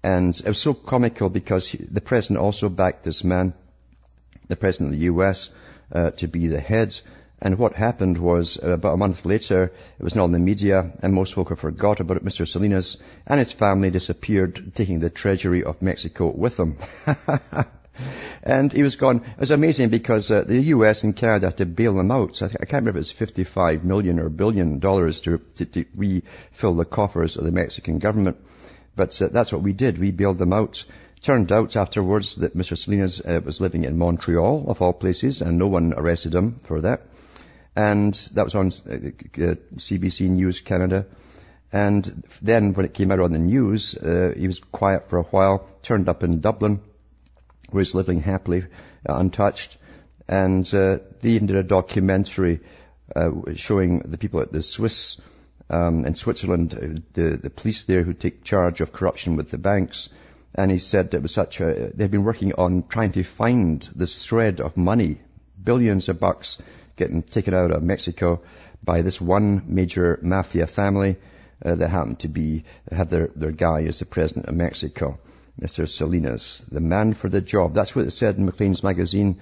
And it was so comical because the president also backed this man, the president of the US, to be the head. And what happened was, about a month later, it was not in the media, and most folk have forgot about it. Mr. Salinas and his family disappeared, taking the treasury of Mexico with them. And he was gone. It was amazing because the US and Canada had to bail him out. So I can't remember if it's $55 million or $1 billion to refill the coffers of the Mexican government. But that's what we did. We bailed them out. Turned out afterwards that Mr. Salinas was living in Montreal, of all places, and no one arrested him for that. And that was on CBC News Canada. And then when it came out on the news, he was quiet for a while, turned up in Dublin, where he's living happily, untouched. And they even did a documentary showing the people at the Swiss in Switzerland, the police there who take charge of corruption with the banks. And he said it was they've been working on trying to find this thread of money, billions of bucks getting taken out of Mexico by this one major mafia family that happened to have their guy as the president of Mexico, Mr. Salinas, the man for the job. That's what it said in Maclean's magazine.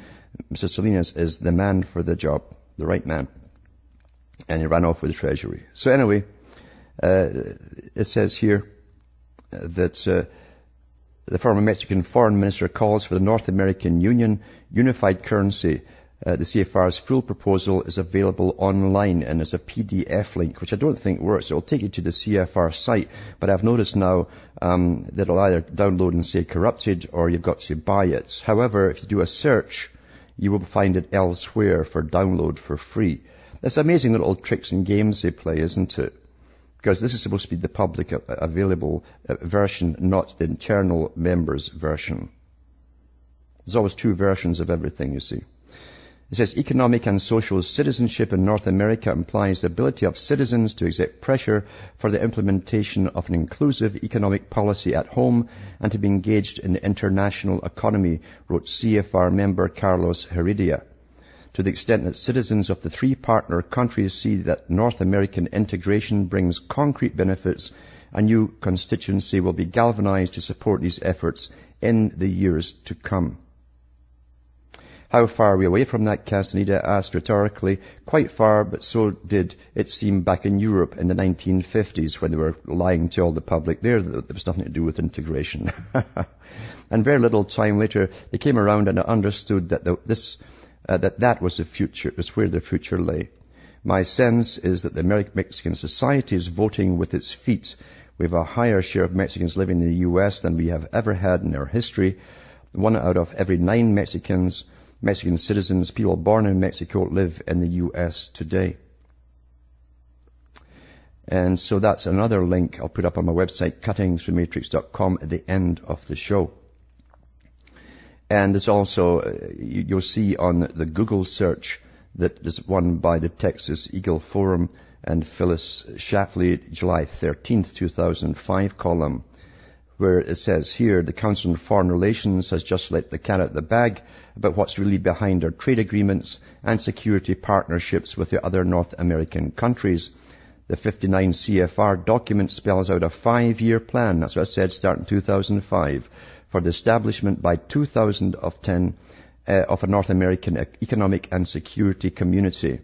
Mr. Salinas is the man for the job, the right man. And he ran off with the treasury. So anyway, it says here that the former Mexican foreign minister calls for the North American Union unified currency. The CFR's full proposal is available online, and there's a PDF link, which I don't think works. It'll take you to the CFR site, but I've noticed now that it'll either download and say corrupted, or you've got to buy it. However, if you do a search, you will find it elsewhere for download for free. It's amazing little tricks and games they play, isn't it? Because this is supposed to be the public available version, not the internal members version. There's always two versions of everything, you see. It says economic and social citizenship in North America implies the ability of citizens to exert pressure for the implementation of an inclusive economic policy at home and to be engaged in the international economy, wrote CFR member Carlos Heredia. To the extent that citizens of the three partner countries see that North American integration brings concrete benefits, a new constituency will be galvanized to support these efforts in the years to come. How far are we away from that? Castaneda asked rhetorically. Quite far, but so did it seem back in Europe in the 1950s when they were lying to all the public there that there was nothing to do with integration. And very little time later, they came around and understood that that was the future, it was where the future lay. My sense is that the Mexican society is voting with its feet. We have a higher share of Mexicans living in the U.S. than we have ever had in our history. 1 out of every 9 Mexican citizens, people born in Mexico, live in the U.S. today. And so that's another link I'll put up on my website, cuttingthroughmatrix.com, at the end of the show. And there's also, you'll see on the Google search that is one by the Texas Eagle Forum and Phyllis Schlafly, July 13th, 2005 column, where it says here, the Council on Foreign Relations has just let the cat out of the bag about what's really behind our trade agreements and security partnerships with the other North American countries. The 59 CFR document spells out a 5-year plan, that's what I said, starting 2005, for the establishment by 2010 of a North American economic and security community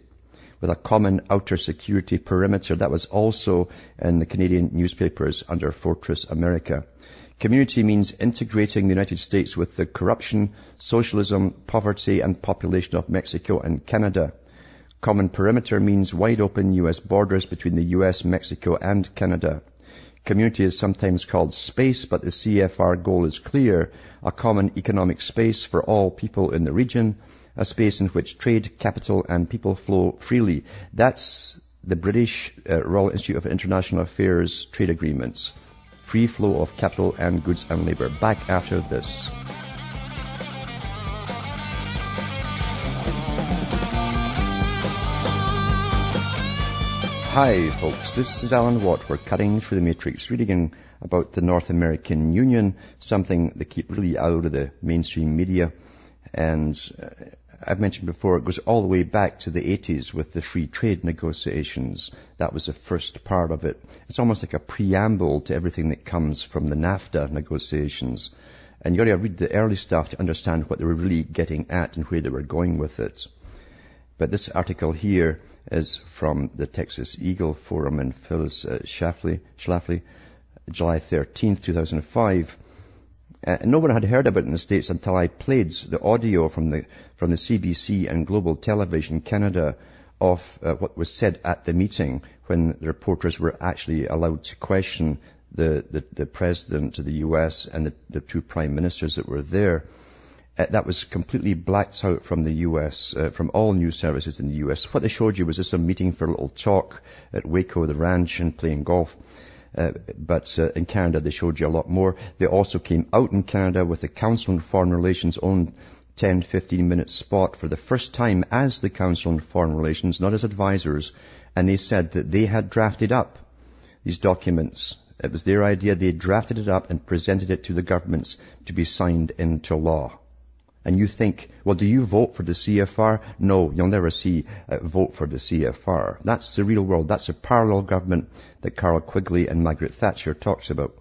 with a common outer security perimeter. That was also in the Canadian newspapers under Fortress America. Community means integrating the United States with the corruption, socialism, poverty, and population of Mexico and Canada. Common perimeter means wide open U.S. borders between the U.S., Mexico, and Canada. Community is sometimes called space, but the CFR goal is clear: a common economic space for all people in the region, a space in which trade, capital, and people flow freely. That's the British Royal Institute of International Affairs trade agreements. Free flow of capital and goods and labor. Back after this. Hi folks, this is Alan Watt. We're cutting through the matrix, reading about the North American Union, something they keep really out of the mainstream media. And I've mentioned before, it goes all the way back to the 80s with the free trade negotiations. That was the first part of it. It's almost like a preamble to everything that comes from the NAFTA negotiations. And you've got to read the early stuff to understand what they were really getting at and where they were going with it. But this article here is from the Texas Eagle Forum in Phyllis Schlafly, July 13th, 2005. No one had heard about it in the States until I played the audio from the CBC and Global Television Canada of what was said at the meeting when the reporters were actually allowed to question the President of the US and the two Prime Ministers that were there. That was completely blacked out from the US, from all news services in the US. What they showed you was just a meeting for a little talk at Waco, the ranch, and playing golf. But in Canada, they showed you a lot more. They also came out in Canada with the Council on Foreign Relations' own 10, 15-minute spot for the first time as the Council on Foreign Relations, not as advisors. And they said that they had drafted up these documents. It was their idea. They drafted it up and presented it to the governments to be signed into law. And you think, well, do you vote for the CFR? No, you'll never see vote for the CFR. That's the real world. That's a parallel government that Carl Quigley and Margaret Thatcher talks about.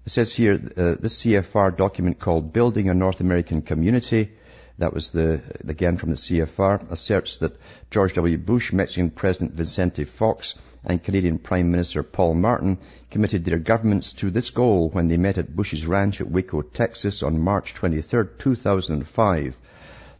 It says here, this CFR document called Building a North American Community, that was again from the CFR, asserts that George W. Bush, Mexican President Vicente Fox, and Canadian Prime Minister Paul Martin committed their governments to this goal when they met at Bush's ranch at Waco, Texas on March 23, 2005.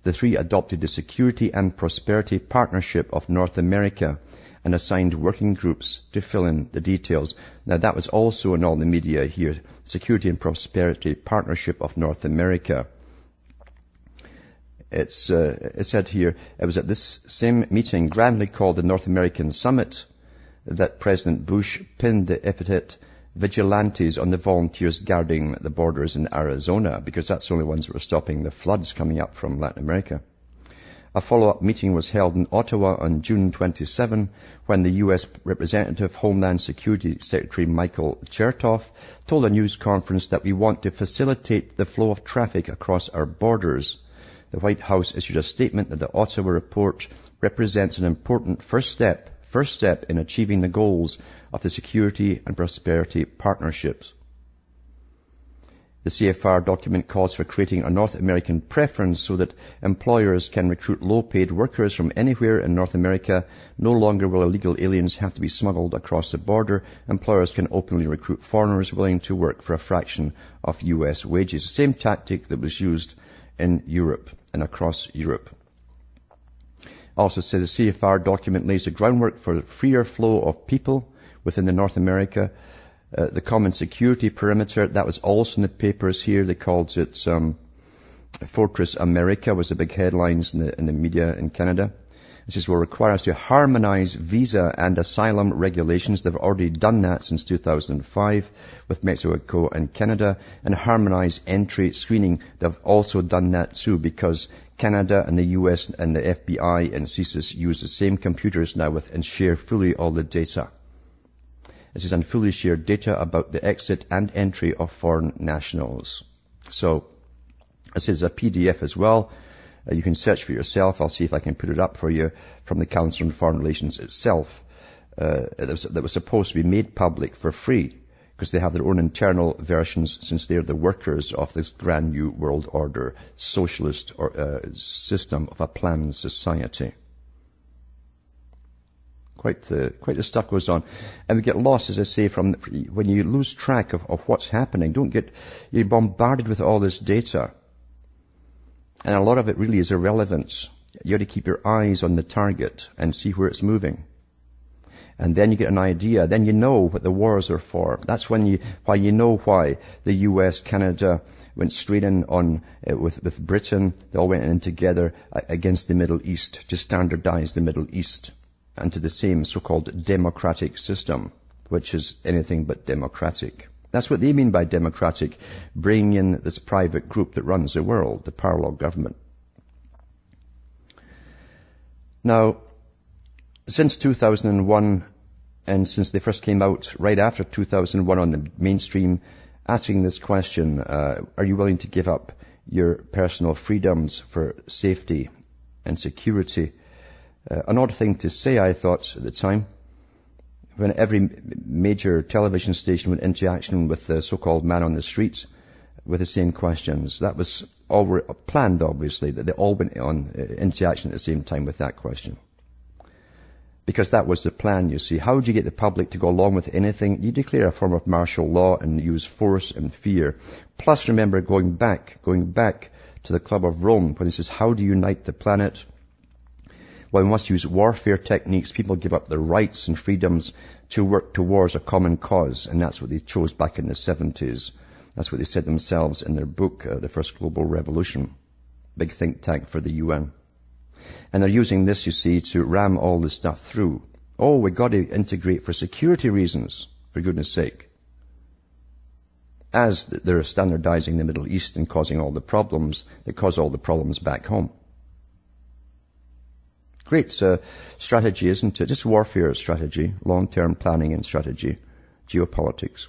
The three adopted the Security and Prosperity Partnership of North America and assigned working groups to fill in the details. Now that was also in all the media here, Security and Prosperity Partnership of North America. It said here, it was at this same meeting, grandly called the North American Summit, that President Bush pinned the epithet vigilantes on the volunteers guarding the borders in Arizona, because that's the only ones that were stopping the floods coming up from Latin America. A follow-up meeting was held in Ottawa on June 27, when the U.S. Representative Homeland Security Secretary Michael Chertoff told a news conference that we want to facilitate the flow of traffic across our borders. The White House issued a statement that the Ottawa report represents an important first step in achieving the goals of the Security and Prosperity Partnerships. The CFR document calls for creating a North American preference so that employers can recruit low-paid workers from anywhere in North America. No longer will illegal aliens have to be smuggled across the border. Employers can openly recruit foreigners willing to work for a fraction of U.S. wages. The same tactic that was used in Europe and across Europe. Also says the CFR document lays the groundwork for the freer flow of people within the North America. The Common Security Perimeter, that was also in the papers here. They called it Fortress America, was the big headlines in the media in Canada. It says will require us to harmonize visa and asylum regulations. They've already done that since 2005 with Mexico and Canada. And harmonize entry screening. They've also done that too, because Canada and the US and the FBI and CSIS use the same computers now and share fully all the data. It says, and fully share data about the exit and entry of foreign nationals. So, it says a PDF as well. You can search for yourself. I'll see if I can put it up for you from the Council on Foreign Relations itself. That was supposed to be made public for free because they have their own internal versions since they're the workers of this brand new world order, socialist system of a planned society. Quite the stuff goes on. And we get lost, as I say, from when you lose track of what's happening. You're bombarded with all this data. And a lot of it really is irrelevant. You got to keep your eyes on the target and see where it's moving. And then you get an idea. Then you know what the wars are for. That's why you know why the US, Canada went straight in on with Britain. They all went in together against the Middle East to standardize the Middle East and to the same so-called democratic system, which is anything but democratic. That's what they mean by democratic, bringing in this private group that runs the world, the parallel government. Now, since 2001, and since they first came out right after 2001 on the mainstream, asking this question, are you willing to give up your personal freedoms for safety and security. An odd thing to say, I thought, at the time, when every major television station went into action with the so-called man on the street with the same questions. That was all planned, obviously, that they all went into action at the same time with that question. Because that was the plan, you see. How do you get the public to go along with anything? You declare a form of martial law and use force and fear. Plus, remember, going back to the Club of Rome, when it says, how do you unite the planet? Well, we must use warfare techniques. People give up their rights and freedoms to work towards a common cause. And that's what they chose back in the 70s. That's what they said themselves in their book, The First Global Revolution. Big think tank for the UN. And they're using this, you see, to ram all this stuff through. Oh, we've got to integrate for security reasons, for goodness sake. As they're standardizing the Middle East and causing all the problems that cause all the problems back home. Great strategy, isn't it? Just warfare strategy, long-term planning and strategy, geopolitics.